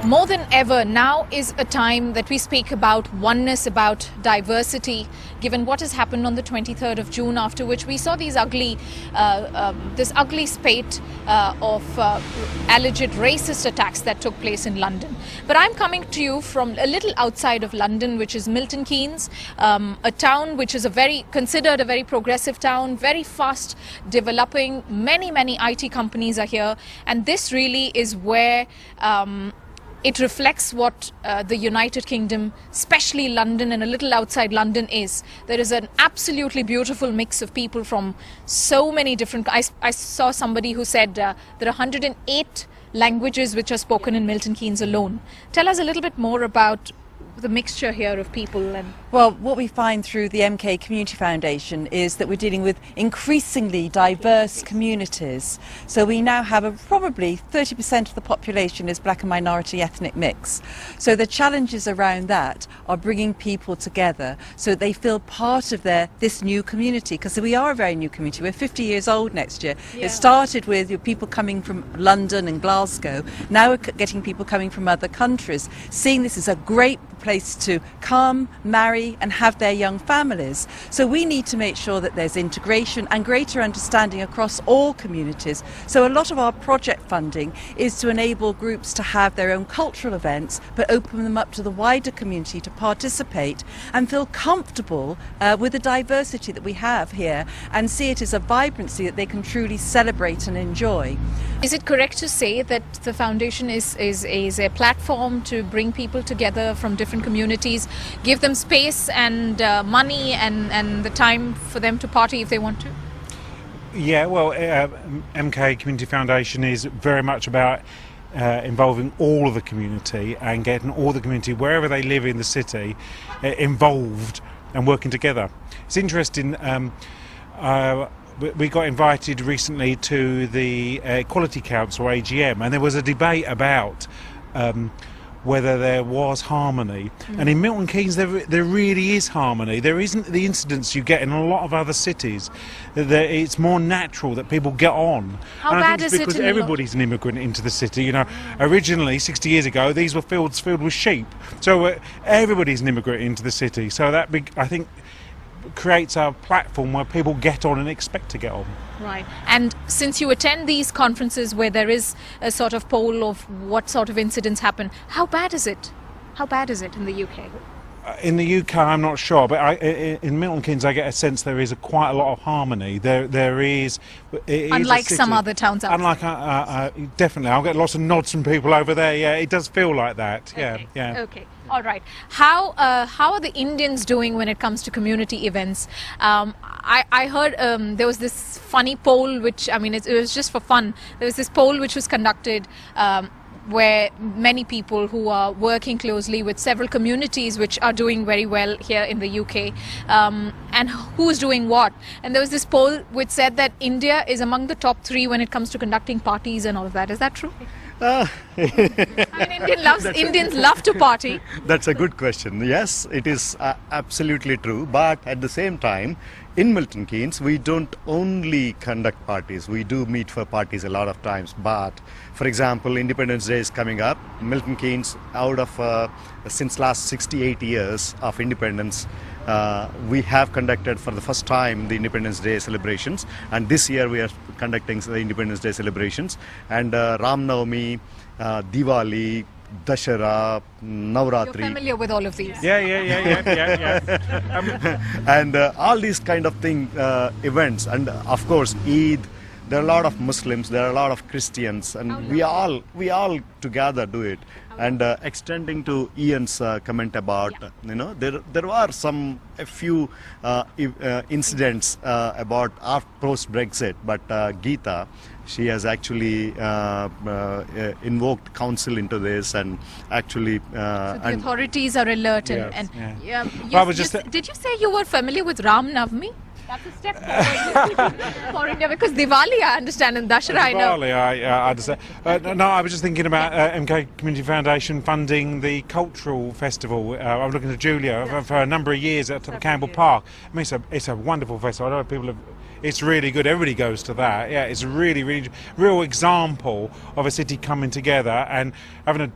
More than ever, now is a time that we speak about oneness, about diversity, given what has happened on the 23rd of June, after which we saw these this ugly spate of alleged racist attacks that took place in London. But I'm coming to you from a little outside of London, which is Milton Keynes, a town which is considered a very progressive town, very fast developing. Many IT companies are here, and this really is where it reflects what the United Kingdom, especially London and a little outside London, is. There is an absolutely beautiful mix of people from so many different... I saw somebody who said there are 108 languages which are spoken in Milton Keynes alone. Tell us a little bit more about the mixture here of people. Well, what we find through the MK Community Foundation is that we're dealing with increasingly diverse communities. So we now have probably 30% of the population is black and minority ethnic mix. So the challenges around that are bringing people together so they feel part of this new community, because we are a very new community. We're 50 years old next year. Yeah. It started with people coming from London and Glasgow. Now we're getting people coming from other countries, seeing this as a great place to come, marry and have their young families. So we need to make sure that there's integration and greater understanding across all communities. So a lot of our project funding is to enable groups to have their own cultural events, but open them up to the wider community to participate and feel comfortable with the diversity that we have here and see it as a vibrancy that they can truly celebrate and enjoy. Is it correct to say that the foundation is a platform to bring people together from different communities, give them space and money and the time for them to party if they want to? Yeah, well, MK Community Foundation is very much about involving all of the community and getting all the community, wherever they live in the city, involved and working together. It's interesting, we got invited recently to the Equality Council, AGM, and there was a debate about whether there was harmony. And in Milton Keynes there really is harmony. There isn't the incidents you get in a lot of other cities. It's more natural that people get on. How bad is it? Because everybody's an immigrant into the city. You know, originally 60 years ago these were fields filled with sheep. So everybody's an immigrant into the city. So that I think creates a platform where people get on and expect to get on. Right. And since you attend these conferences where there is a sort of poll of what sort of incidents happen, how bad is it? How bad is it in the UK? In the UK, I'm not sure, but in Milton Keynes, I get a sense there is quite a lot of harmony. There is. Unlike some other towns outside. Unlike, definitely, I'll get lots of nods from people over there. Yeah, it does feel like that. Okay. Yeah. Okay. All right. How are the Indians doing when it comes to community events? I heard there was this funny poll, which, I mean, it was just for fun. There was this poll which was conducted where many people who are working closely with several communities which are doing very well here in the UK, and who's doing what. And there was this poll which said that India is among the top 3 when it comes to conducting parties and all of that. Is that true? I mean, Indians love to party. That's a good question. Yes, it is absolutely true. But at the same time, in Milton Keynes, we don't only conduct parties. We do meet for parties a lot of times. But, for example, Independence Day is coming up. Milton Keynes, out of since last 68 years of independence, we have conducted for the first time the Independence Day celebrations, and this year we are conducting the Independence Day celebrations, and Ram Navami, Diwali, Dashara, Navratri. You're familiar with all of these? Yeah. And all these kind of events, and of course Eid. There are a lot of Muslims, there are a lot of Christians, and we all together do it. And extending to Ian's comment about, there were a few incidents about post-Brexit, but Geeta, she has actually invoked counsel into this and actually... so the authorities are alert. Yes, Did you say you were familiar with Ram Navami? That's a step forward for India, because Diwali, I understand, and Dashara, I know. Diwali, I understand. No, I was just thinking about MK Community Foundation funding the cultural festival. I'm looking at Julia for a number of years at Campbell Park. I mean, it's a wonderful festival. I know people have. It's really good. Everybody goes to that. Yeah, it's a really real example of a city coming together and having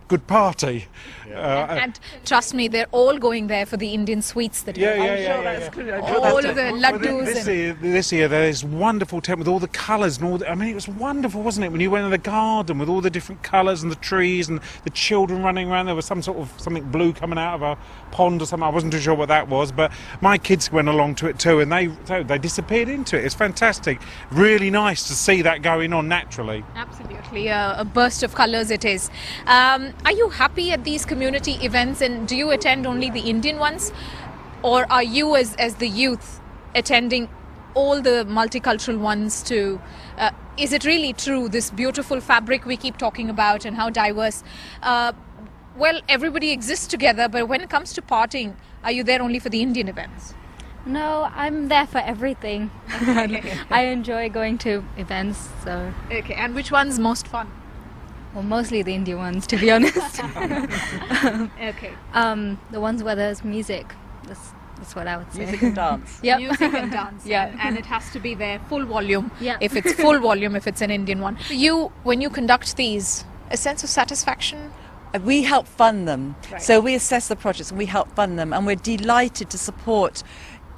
good party. And trust me, they're all going there for the Indian sweets that you have. All of the Ladoos. This year there's wonderful tent with all the colours and all. I mean, it was wonderful, wasn't it? When you went in the garden with all the different colours and the trees and the children running around. There was something blue coming out of a pond or something. I wasn't too sure what that was, but my kids went along to it too, and they disappeared into it. It's fantastic. Really nice to see that going on naturally. Absolutely, a burst of colours it is. Are you happy at these community events, and do you attend only the Indian ones, or are you as the youth attending all the multicultural ones too? Is it really true, this beautiful fabric we keep talking about and how diverse? Well, everybody exists together, but when it comes to partying, are you there only for the Indian events? No, I'm there for everything. I enjoy going to events, so... Okay, and which one's most fun? Well, mostly the Indian ones, to be honest. Okay. The ones where there's music. That's what I would say. Music and dance. Yep. Music and dance. Yeah. And it has to be there, full volume. Yeah. If it's full volume, if it's an Indian one. When you conduct these, a sense of satisfaction? We help fund them. Right. So we assess the projects and we help fund them, and we're delighted to support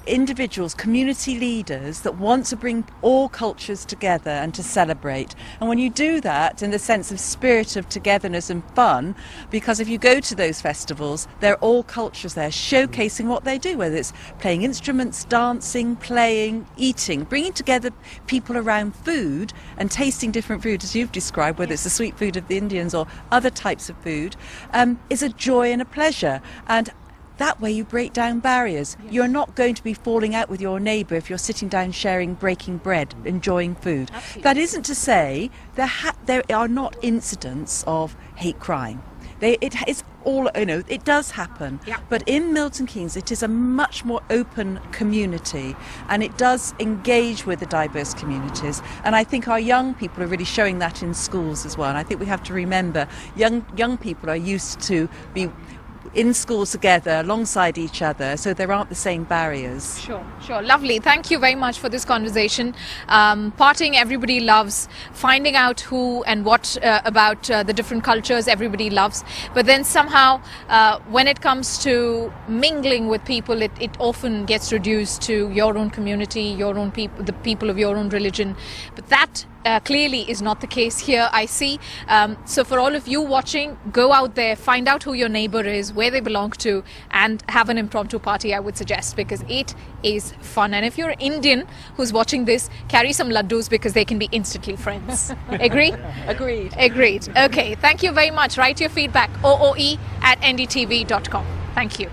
individuals, community leaders that want to bring all cultures together and to celebrate. And when you do that in the sense of spirit of togetherness and fun, because if you go to those festivals, there are all cultures there showcasing what they do, whether it's playing instruments, dancing, playing, eating, bringing together people around food and tasting different food, as you've described, whether it's the sweet food of the Indians or other types of food, is a joy and a pleasure. And that way you break down barriers. Yes. You're not going to be falling out with your neighbour if you're sitting down sharing, breaking bread, enjoying food. Absolutely. That isn't to say there are not incidents of hate crime. It's all, it does happen. Yeah. But in Milton Keynes it is a much more open community, and it does engage with the diverse communities. And I think our young people are really showing that in schools as well. And I think we have to remember young people are used to be in schools together alongside each other, so there aren't the same barriers. Sure. Lovely. Thank you very much for this conversation. Partying everybody loves, finding out who and what about the different cultures everybody loves, but then somehow when it comes to mingling with people, it often gets reduced to your own community, your own people, the people of your own religion. But that clearly is not the case here, I see. So for all of you watching, go out there, find out who your neighbor is, where they belong to, and have an impromptu party, I would suggest, because it is fun. And if you're Indian who's watching this, carry some Ladoos because they can be instantly friends. Agree? Agreed. Okay, thank you very much. Write your feedback, ooe@ndtv.com. Thank you.